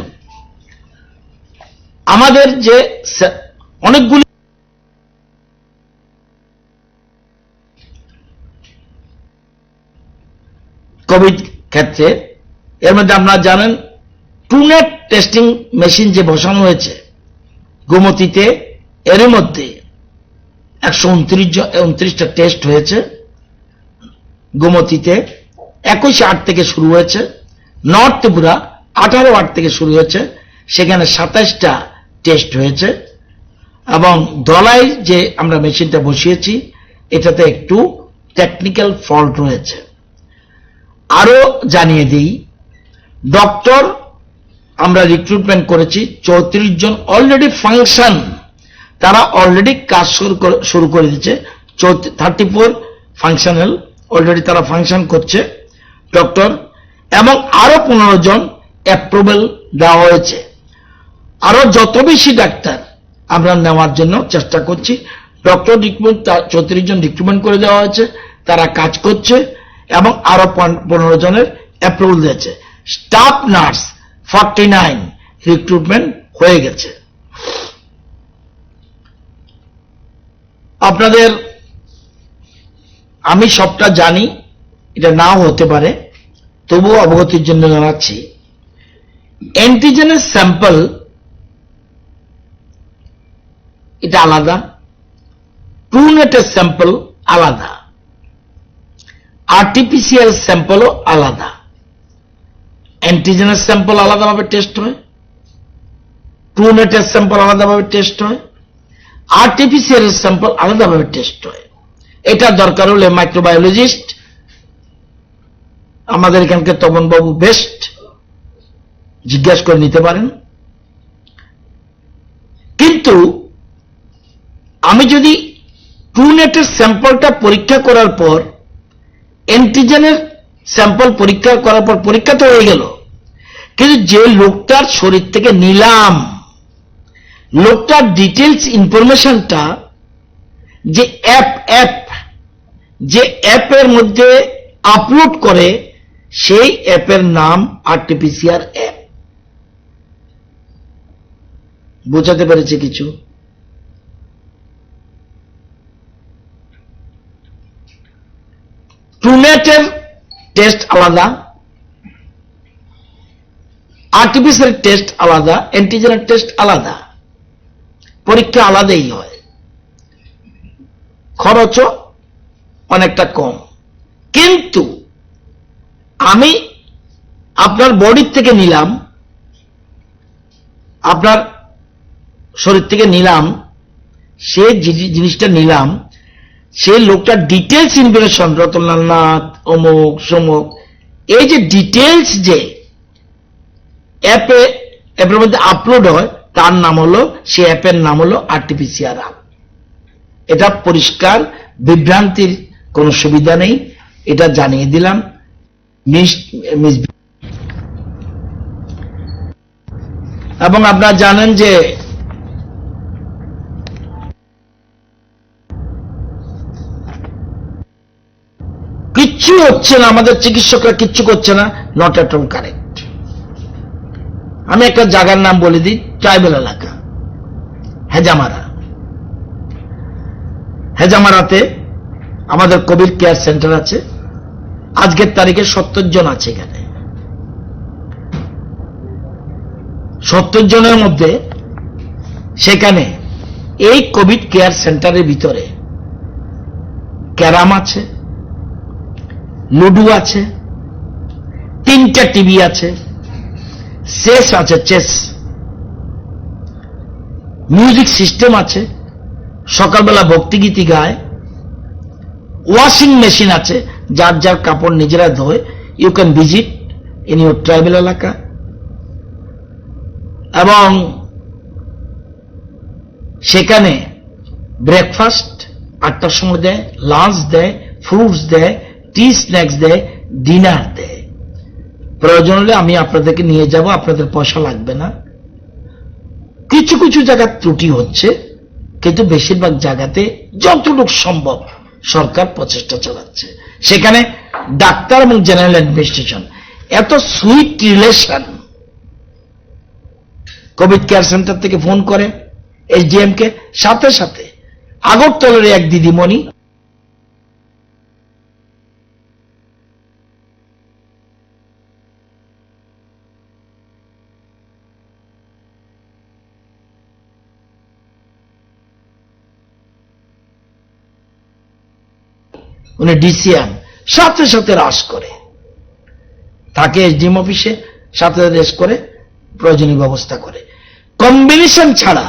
আমাদের যে অনেকগুলি কোভিড ক্ষেত্রে, এর মধ্যে আপনারা জানেন ট্রুনেট টেস্টিং মেশিন যে বসানো হয়েছে গোমতীতে, এর মধ্যে 129টা টেস্ট হয়েছে। গোমতীতে 21/8 থেকে শুরু হয়েছে, নর্থ ত্রিপুরা 18/8 থেকে শুরু হয়েছে, সেখানে 27টা টেস্ট হয়েছে। এবং ধলাই যে আমরা মেশিনটা বসিয়েছি এটাতে একটু টেকনিক্যাল ফল্ট রয়েছে। আরো জানিয়ে দিই, ডক্টর আমরা রিক্রুটমেন্ট করেছি 34 জন অলরেডি ফাংশন, তারা অলরেডি কাজ শুরু করে দিয়েছে। 34 ফাংশনাল অলরেডি তারা ফাংশন করছে ডক্টর, এবং আরো 15 জন অ্যাপ্রুভাল দেওয়া হয়েছে। আরো যত বেশি ডাক্তার আমরা নেওয়ার জন্য চেষ্টা করছি। ডক্টর রিক্রুটমেন্ট 34 জন রিক্রুটমেন্ট করে দেওয়া হয়েছে, তারা কাজ করছে, এবং আরো 15 জনের অ্যাপ্রুভাল দিয়েছে। স্টাফ নার্স 49 রিক্রুটমেন্ট হয়ে গেছে। আপনাদের আমি সবটা জানি, এটা নাও হতে পারে, তবুও অবগতির জন্য জানাচ্ছি। অ্যান্টিজেনের স্যাম্পল এটা আলাদা, ট্রুনেটের স্যাম্পল আলাদা, আরটিপিসিআর স্যাম্পলও আলাদা। অ্যান্টিজেনের স্যাম্পল আলাদাভাবে টেস্ট হয়, ট্রুনেটের স্যাম্পল আলাদাভাবে টেস্ট হয়, আরটিপিসিআর স্যাম্পল আলাদাভাবে টেস্ট হয়। এটা দরকার হলে মাইক্রোবায়োলজিস্ট আমাদের এখানকার তপনবাবু বেস্ট, জিজ্ঞাসা করে নিতে পারেন। কিন্তু আমি যদি ট্রুনেটের স্যাম্পলটা পরীক্ষা করার পর অ্যান্টিজেনের স্যাম্পল পরীক্ষা করার পর পরীক্ষা তো হয়ে গেল, কিন্তু যে লোকটার শরীর থেকে নিলাম, লোকটার ডিটেলস ইনফরমেশনটা যে যে অ্যাপের মধ্যে আপলোড করে, সেই অ্যাপের নাম আরটিপিসিআর অ্যাপ। বোঝাতে পেরেছে কিছু? ট্রুনেটের টেস্ট আলাদা, আরটিপিসিআর টেস্ট আলাদা, অ্যান্টিজেনের টেস্ট আলাদা, পরীক্ষা আলাদাই হয়, খরচও অনেকটা কম। কিন্তু আমি আপনার বডির থেকে নিলাম, আপনার শরীর থেকে নিলাম, সে জিনিসটা নিলাম, সেই লোকটার ডিটেলস ইনফরমেশন, রতনলাল নাথ, অমুক সমুক, এই যে ডিটেলস যে অ্যাপের মধ্যে আপলোড হয়, তার নাম হলো, সেই অ্যাপের নাম হলো আরটিপিসিআর অ্যাপ। এটা পরিষ্কার, বিভ্রান্তির কোনো সুবিধা নেই, এটা জানিয়ে দিলাম। এবং আপনারা জানেন যে কিচ্ছু হচ্ছে না, আমাদের চিকিৎসকরা কিচ্ছু করছে না, নট এট অল কারেক্ট। আমি একটা জায়গার নাম বলে দিই, ট্রাইবেল এলাকা, হেজামারাতে আমাদের কোভিড কেয়ার সেন্টার আছে। আজকের তারিখে 70 জন আছে এখানে। 70 জনের মধ্যে সেখানে এই কোভিড কেয়ার সেন্টারের ভিতরে ক্যারাম আছে, লুডু আছে, 3টা টিভি আছে, চেস আছে, চেস, মিউজিক সিস্টেম আছে, সকালবেলা ভক্তিগীতি গায়, ওয়াশিং মেশিন আছে, যার যার কাপড় নিজেরা ধোয়। You can visit in your tribal এলাকা। এবং সেখানে ব্রেকফাস্ট 8টার সময় দেয়, লাঞ্চ দেয়, ফ্রুটস দেয়, টি স্ন্যাক্স দেয়, ডিনার দেয়। প্রয়োজন হলে আমি আপনাদেরকে নিয়ে যাব, আপনাদের পয়সা লাগবে না। কিছু কিছু জায়গায় ত্রুটি হচ্ছে, কিন্তু বেশিরভাগ জায়গাতে যতটুকু সম্ভব সরকার প্রচেষ্টা চালাচ্ছে। সেখানে ডাক্তার এবং জেনারেল অ্যাডমিনিস্ট্রেশন এত sweet relation. Covid care centre থেকে ফোন করে এসডিএম কে, সাথে সাথে আগরতলার এক দিদিমণি উনি ডিসিএম, সাথে সাথে হ্রাস করে, তাকে এসডিএম অফিসে সাথে রেস্ট করে প্রয়োজনীয় ব্যবস্থা করে। কম্বিনেশন ছাড়া,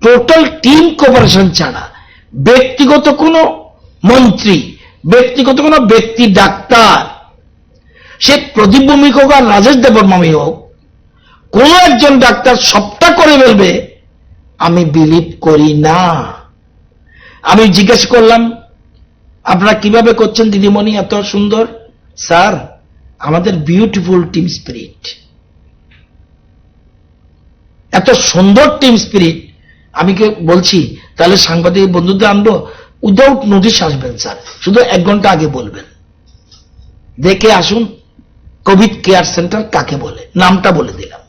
টোটাল টিম কোঅপারেশন ছাড়া, ব্যক্তিগত কোনো মন্ত্রী, ব্যক্তিগত কোনো ব্যক্তি, ডাক্তার, সে প্রদীপ ভৌমিক হোক আর রাজেশ দেববর্মাই হোক, কোন একজন ডাক্তার সবটা করে ফেলবে আমি বিলিভ করি না। আমি জিজ্ঞেস করলাম, আপনারা কিভাবে করছেন দিদিমণি এত সুন্দর? স্যার, আমাদের বিউটিফুল টিম স্পিরিট, এত সুন্দর টিম স্পিরিট। আমি বলছি তাহলে সাংবাদিক বন্ধুদের আনবো, উইদাউট নোটিশ আসবেন স্যার, শুধু 1 ঘন্টা আগে বলবেন, দেখে আসুন কোভিড কেয়ার সেন্টার কাকে বলে, নামটা বলে দিলাম।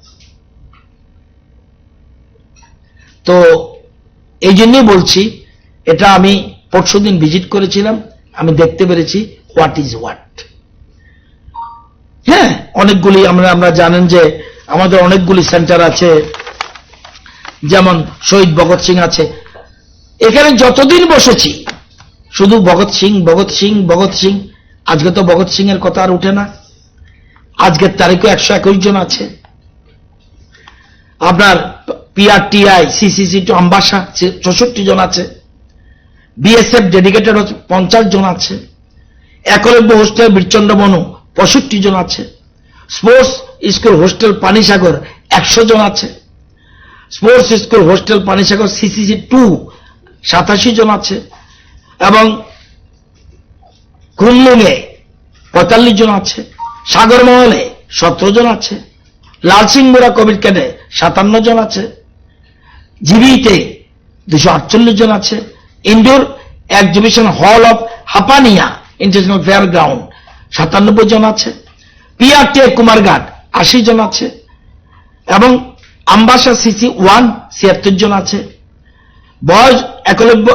তো এই জন্যই বলছি, এটা আমি পরশুদিন ভিজিট করেছিলাম, আমি দেখতে পেরেছি হোয়াট ইজ হোয়াট। হ্যাঁ, অনেকগুলি আমরা জানেন যে আমাদের অনেকগুলি সেন্টার আছে, যেমন শহীদ ভগৎ সিং আছে। এখানে যতদিন বসেছি শুধু ভগৎ সিং ভগৎ সিং ভগৎ সিং। আজকে তো ভগৎ সিং এর কথা আর উঠে না। আজকের তারিখে 121 জন আছে। আপনার পিআরটিআই, সিসিসি টু আম্বাসা 64 জন আছে। বিএসএফ ডেডিকেটেড 50 জন আছে। একলব্য হোস্টেল বীরচন্দ্র বনু 65 জন আছে। স্পোর্টস স্কুল হোস্টেল পানিসাগর 100 জন আছে। Sports school hostel Panisagar CCC 2 87 জন আছে, এবং কুমলুঙে 45 জন আছে, সাগরমহলে 17 জন আছে, লালসিংহরা কোভিড কেন্দ্রে 57 জন আছে, জিবিতে 248 জন আছে, indoor exhibition hall of Hapania international fair ground 97 জন আছে, পিআরটিআই কুমারঘাট 80 জন আছে, এবং আম্বাসা সিসি 1 76 জন আছে, বয়েজ একলব্য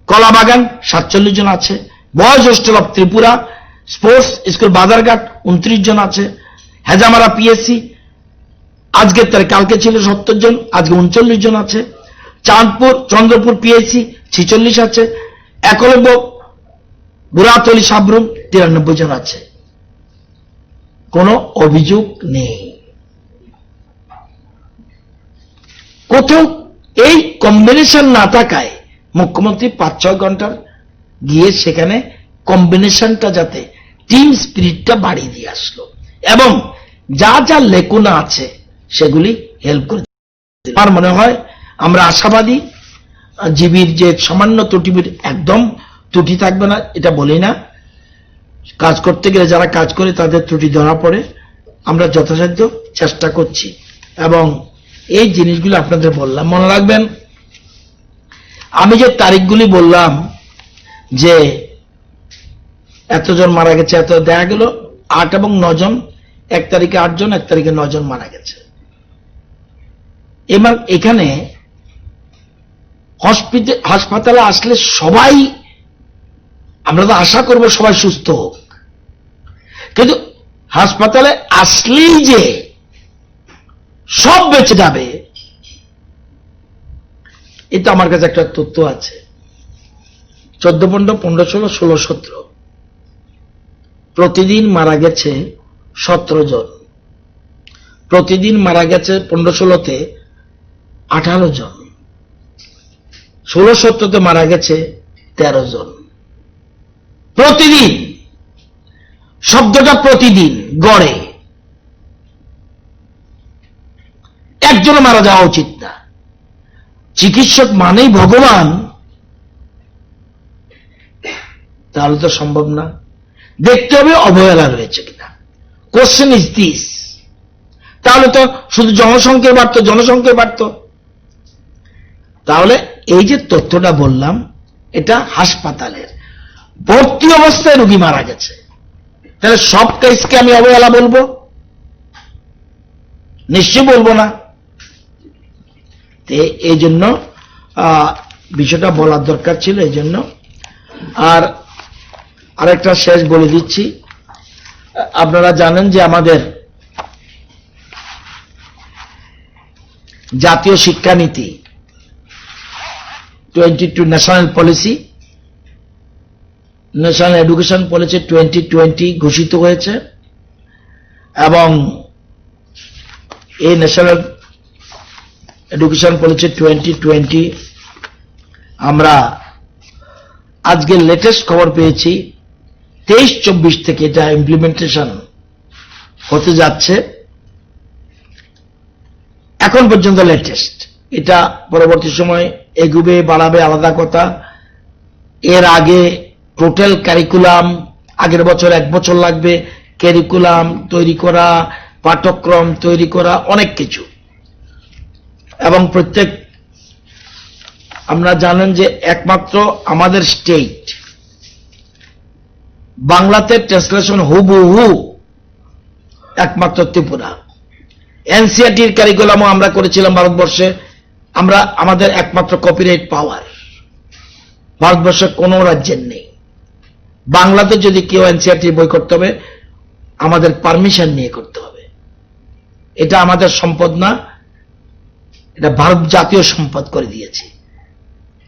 কলাবাগান 47 জন আছে, boys hostel of Tripura, sports school Bazarghat 29 জন আছে, হেজামারা পিএসসি আজকের তারিখ, কালকে ছিল 70 জন, আজকে 39 জন আছে, চন্দ্রপুর পিএসসি 46 আছে, একলব্য বুড়াতলি সাবরুম 93 জন আছে। কোনো অভিযোগ নেই কোথাও। এই কম্বিনেশন না থাকায় মুখ্যমন্ত্রী 5-6 ঘন্টার গিয়ে সেখানে কম্বিনেশনটা, যাতে টিম স্পিরিটটা বাড়িয়ে দিয়ে আসলো, এবং যা যা লেকুনা আছে সেগুলি হেল্প করে। আমার মনে হয় আমরা আশাবাদী, জিবির যে সামান্য ত্রুটির একদম ত্রুটি থাকবে না এটা বলি না। কাজ করতে গেলে যারা কাজ করে তাদের ত্রুটি ধরা পড়ে, আমরা যথাসাধ্য চেষ্টা করছি, এবং এই জিনিসগুলো আপনাদের বললাম। মনে রাখবেন, আমি যে তারিখগুলি বললাম যে এতজন মারা গেছে, এত দেখা গেল 8 এবং 9 জন, 1 তারিখে 8 জন, 1 তারিখে 9 জন মারা গেছে। এবার এখানে হাসপাতালে আসলে সবাই, আমরা তো আশা করব সবাই সুস্থ হোক, কিন্তু হাসপাতালে আসলেই যে সব বেঁচে যাবে এটা আমার কাছে একটা তথ্য আছে। 14, 15, 15, 16, 16, 17 প্রতিদিন মারা গেছে 17 জন। প্রতিদিন মারা গেছে 15-16তে 18 জন, 16-17তে মারা গেছে 13 জন। প্রতিদিন, শব্দটা প্রতিদিন, গড়ে একজন মারা যাওয়া উচিত না। চিকিৎসক মানেই ভগবান, তাহলে তো সম্ভব না। দেখতে হবে অবহেলা রয়েছে কিনা। Question is this. তাহলে তো শুধু জনসংখ্যা বাড়তো। তাহলে এই যে তথ্যটা বললাম, এটা হাসপাতালের ভর্তি অবস্থায় রোগী মারা গেছে, তাহলে সব কেসকে আমি অবহেলা বলবো? নিশ্চয়ই বলবো না। এই জন্য বিষয়টা বলার দরকার ছিল, এই জন্য। আর আরেকটা শেষ বলে দিচ্ছি, আপনারা জানেন যে আমাদের জাতীয় শিক্ষানীতি 22 national policy, national education policy 2020 ঘোষিত হয়েছে, এবং এই ন্যাশনাল এডুকেশন পলিসি 2020 আমরা আজকে লেটেস্ট খবর পেয়েছি 23-24 থেকে এটা ইমপ্লিমেন্টেশন হতে যাচ্ছে। এখন পর্যন্ত লেটেস্ট, এটা পরবর্তী সময় এগুবে বাড়াবে আলাদা কথা। এর আগে টোটাল ক্যারিকুলাম, আগের বছর 1 বছর লাগবে ক্যারিকুলাম তৈরি করা, পাঠ্যক্রম তৈরি করা, অনেক কিছু। এবং প্রত্যেক, আপনারা জানেন যে একমাত্র আমাদের স্টেট বাংলাতে ট্রান্সলেশন হুবহু একমাত্র ত্রিপুরা। এনসিইআরটির ক্যারিকুলামও আমরা করেছিলাম ভারতবর্ষে, আমরা আমাদের একমাত্র কপিরাইট পাওয়ার ভারতবর্ষের কোনো রাজ্যের নেই। বাংলাতে যদি কেউ এনসিইআরটি বই করতে হবে, আমাদের পারমিশন নিয়ে করতে হবে। এটা আমাদের সম্পদ না, এটা ভারত জাতীয় সম্পদ করে দিয়েছে,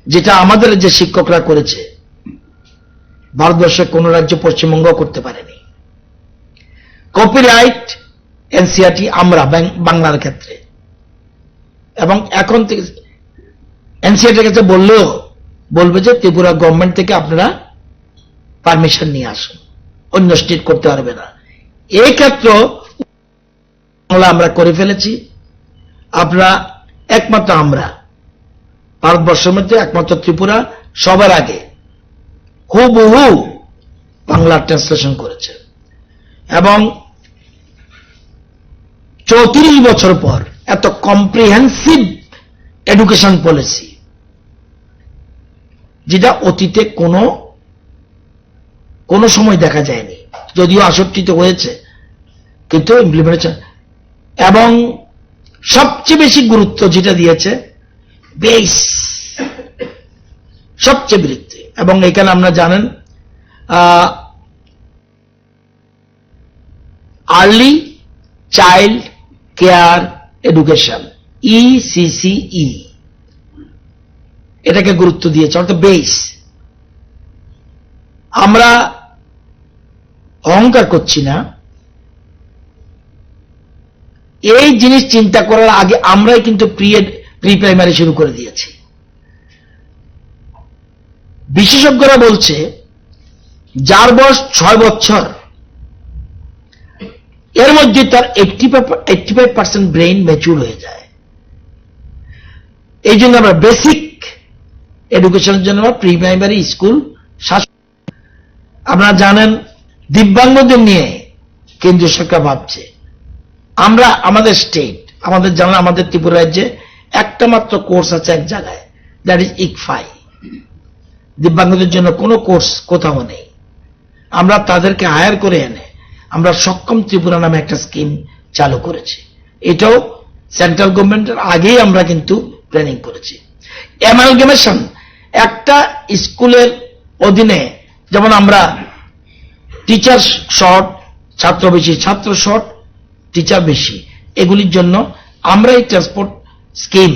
যেটা আমাদের যে শিক্ষকরা করেছে ভারতবর্ষের কোন রাজ্য, পশ্চিমবঙ্গ করতে পারেনি। কপিরাইট এনসিইআরটি আমরা বাংলার ক্ষেত্রে, এবং এখন থেকে এনসিইআরটির কাছে বললেও বলবে যে ত্রিপুরা গভর্নমেন্ট থেকে আপনারা পারমিশন নিয়ে আসুন, অন্য স্টেট করতে পারবে না। এই ক্ষেত্র আমরা করে ফেলেছি। আপনারা একমাত্র আমরা ভারতবর্ষের মধ্যে একমাত্র ত্রিপুরা সবার আগে হুবহু বাংলা ট্রান্সলেশন করেছে, এবং 34 বছর পর এত কম্প্রিহেন্সিভ এডুকেশন পলিসি, যেটা অতীতে কোনো সময় দেখা যায়নি, যদিও 68-তে হয়েছে, কিন্তু ইমপ্লিমেন্টেশন। এবং সবচেয়ে বেশি গুরুত্ব যেটা দিয়েছে বেস, সবচেয়ে বৃদ্ধি। এবং এখানে আমরা জানেন early child care education, ECCE, এটাকে গুরুত্ব দিয়েছে, অর্থাৎ বেস। আমরা অহংকার করছি না, এই জিনিস চিন্তা করার আগে আমরাই কিন্তু প্রি প্রাইমারি শুরু করে দিয়েছি। বিশেষজ্ঞরা বলছে যার বয়স 6 বছর, এর মধ্যে তার 85% ব্রেইন ম্যাচুর হয়ে যায়। এই জন্য আমরা বেসিক এডুকেশনের জন্য প্রি প্রাইমারি স্কুল। আপনারা জানেন দিব্যাঙ্গদের নিয়ে কেন্দ্রীয় সরকার ভাবছে। আমরা আমাদের স্টেট, আমাদের জানেন আমাদের ত্রিপুরা রাজ্যে একটা মাত্র কোর্স আছে এক জায়গায়, দ্যাট ইজ ইকফাই। দিব্যাঙ্গদের জন্য কোনো কোর্স কোথাও নেই। আমরা তাদেরকে হায়ার করে এনে আমরা সক্ষম ত্রিপুরা নামে একটা স্কিম চালু করেছি। এটাও সেন্ট্রাল গভর্নমেন্টের আগেই আমরা কিন্তু প্ল্যানিং করেছি। অ্যামালগামেশন, একটা স্কুলের অধীনে যেমন আমরা টিচার শর্ট, ছাত্র বেশি, ছাত্র শর্ট, টিচার বেশি, এগুলির জন্য আমরা এই ট্রান্সপোর্ট স্কিম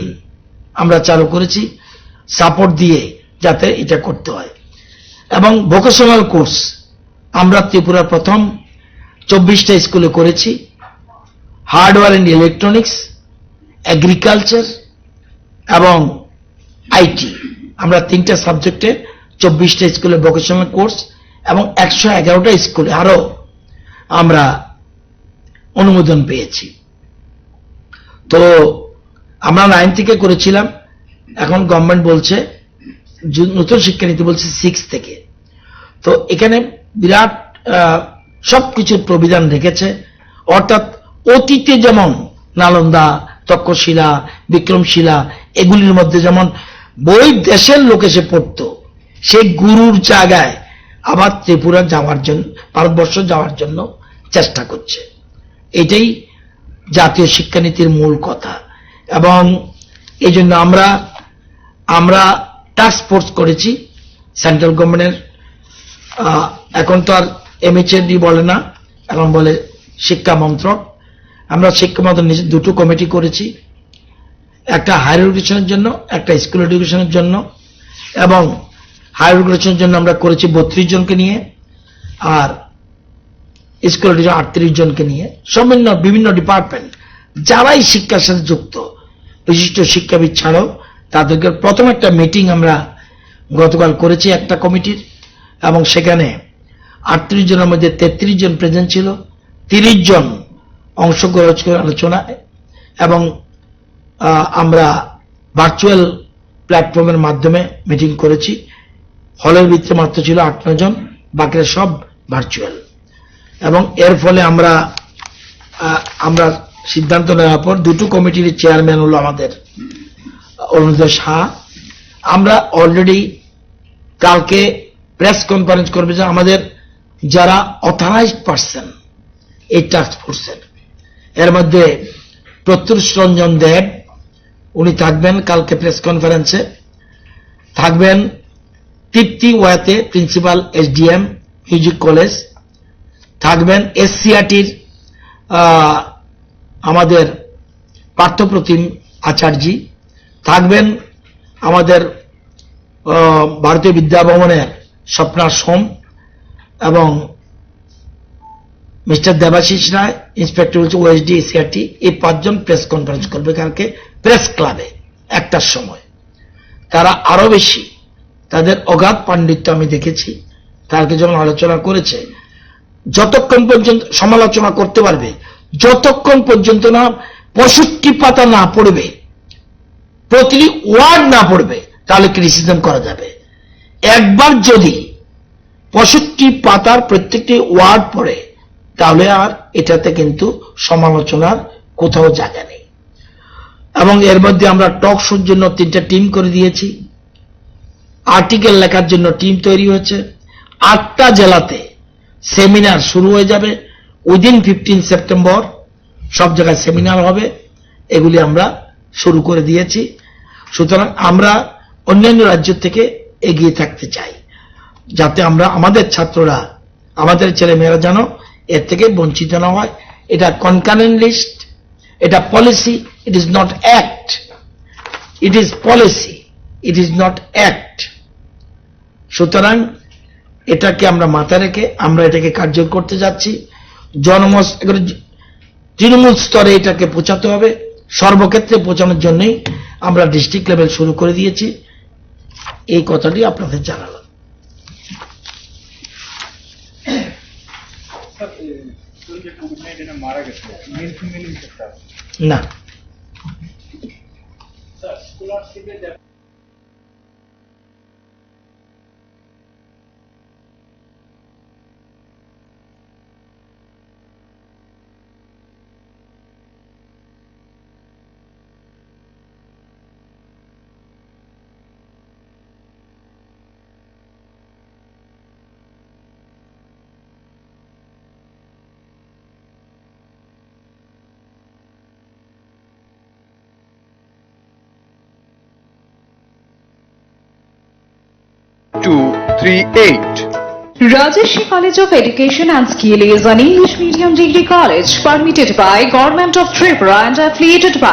আমরা চালু করেছি, সাপোর্ট দিয়ে যাতে এটা করতে হয়। এবং ভোকেশনাল কোর্স আমরা ত্রিপুরা প্রথম 24টা স্কুলে করেছি। হার্ডওয়্যার এন্ড ইলেকট্রনিক্স, এগ্রিকালচার এবং আইটি, আমরা 3টা সাবজেক্টে 24টা স্কুলে ভোকেশনাল কোর্স, এবং 111টা স্কুলে আরো আমরা অনুমোদন পেয়েছি। তো আমরা 9 থেকে করেছিলাম, এখন গভর্নমেন্ট বলছে, নতুন শিক্ষানীতি বলছে 6 থেকে। তো এখানে বিরাট সবকিছুর প্রবিধান রেখেছে, অর্থাৎ অতীতে যেমন নালন্দা, তক্ষশিলা, বিক্রমশিলা এগুলির মধ্যে যেমন বই দেশের লোক এসে পড়তো, সেই গুরুর জায়গায় আবার ত্রিপুরা যাওয়ার জন্য, ভারতবর্ষ যাওয়ার জন্য চেষ্টা করছে। এটাই জাতীয় শিক্ষানীতির মূল কথা। এবং এই জন্য আমরা টাস্ক ফোর্স করেছি সেন্ট্রাল গভর্নমেন্টের, এখন তো আর MHRD বলে না, এখন বলে শিক্ষা মন্ত্রক। আমরা শিক্ষা মন্ত্রক নিচে দুটো কমিটি করেছি, একটা হায়ার এডুকেশনের জন্য, একটা স্কুল এডুকেশনের জন্য। এবং হায়ার এডুকেশনের জন্য আমরা করেছি 32 জনকে নিয়ে, আর স্কুল এডুকেশন 38 জনকে নিয়ে, বিভিন্ন ডিপার্টমেন্ট যারাই শিক্ষার সাথে যুক্ত, বিশিষ্ট শিক্ষাবিদ ছাড়াও তাদেরকে প্রথম একটা মিটিং আমরা গতকাল করেছি একটা কমিটির, এবং সেখানে 38 জনের মধ্যে 33 জন প্রেজেন্ট ছিল, 30 জন অংশগ্রহণ করে আলোচনায়। এবং আমরা ভার্চুয়াল প্ল্যাটফর্মের মাধ্যমে মিটিং করেছি। হলের ভিতরে মাত্র ছিল 8-9 জন, বাকিরা সব ভার্চুয়াল। এবং এর ফলে আমরা সিদ্ধান্ত নেওয়ার পর দুটো কমিটির চেয়ারম্যান হলো আমাদের অরুণোদয় শাহ। আমরা অলরেডি কালকে প্রেস কনফারেন্স করবে যে আমাদের যারা অথরাইজড পার্সন এই টাস্ক ফোর্সের, এর মধ্যে প্রত্যুষ রঞ্জন দেব উনি থাকবেন কালকে প্রেস কনফারেন্সে, থাকবেন তৃপ্তি ওয়াতে প্রিন্সিপাল SDM মিউজিক কলেজ, থাকবেন SCRTর আমাদের পার্থপ্রতিম আচার্যি, থাকবেন আমাদের ভারতীয় বিদ্যাভবনের স্বপ্না সোম, এবং মিস্টার দেবাশিস রায় ইন্সপেক্টর হচ্ছে OSD SCRT। এই 5 জন প্রেস কনফারেন্স করবে কালকে প্রেস ক্লাবে 1টার সময়। তারা আরো বেশি, তাদের অগাধ পাণ্ডিত্য আমি দেখেছি, কালকে যখন আলোচনা করেছে, যতক্ষণ পর্যন্ত সমালোচনা করতে পারবে, যতক্ষণ পর্যন্ত না 65 পাতা না পড়বে, প্রতিটি ওয়ার্ড না পড়বে, তাহলে ক্রিটিসিজম করা যাবে। একবার যদি 65 পাতার প্রত্যেকটি ওয়ার্ড পড়ে, তাহলে আর এটাতে কিন্তু সমালোচনার কোথাও জায়গা নেই। এবং এর মধ্যে আমরা টক শোর জন্য 3টা টিম করে দিয়েছি, আর্টিকেল লেখার জন্য টিম তৈরি হয়েছে, 8টা জেলাতে সেমিনার শুরু হয়ে যাবে উইদিন 15 সেপ্টেম্বর, সব জায়গায় সেমিনার হবে, এগুলি আমরা শুরু করে দিয়েছি। সুতরাং আমরা অন্যান্য রাজ্য থেকে এগিয়ে থাকতে চাই, যাতে আমরা আমাদের ছাত্ররা, আমাদের ছেলেমেয়েরা যেন এর থেকে বঞ্চিত না হয়। এটা কনকারেন্ট লিস্ট, এটা policy, it is not act, it is policy, it is not act. সুতরাং এটাকে আমরা মাথায় রেখে আমরা এটাকে কার্যকর করতে যাচ্ছি। জনমত তৃণমূল স্তরে এটাকে পৌঁছাতে হবে, সর্বক্ষেত্রে পৌঁছানোর জন্যই আমরা ডিস্ট্রিক্ট লেভেল শুরু করে দিয়েছি। এই কথাটি আপনাদের জানালাম। না, Rajarshi College of Education and Skill is an English medium degree college permitted by Government of Tripura and affiliated by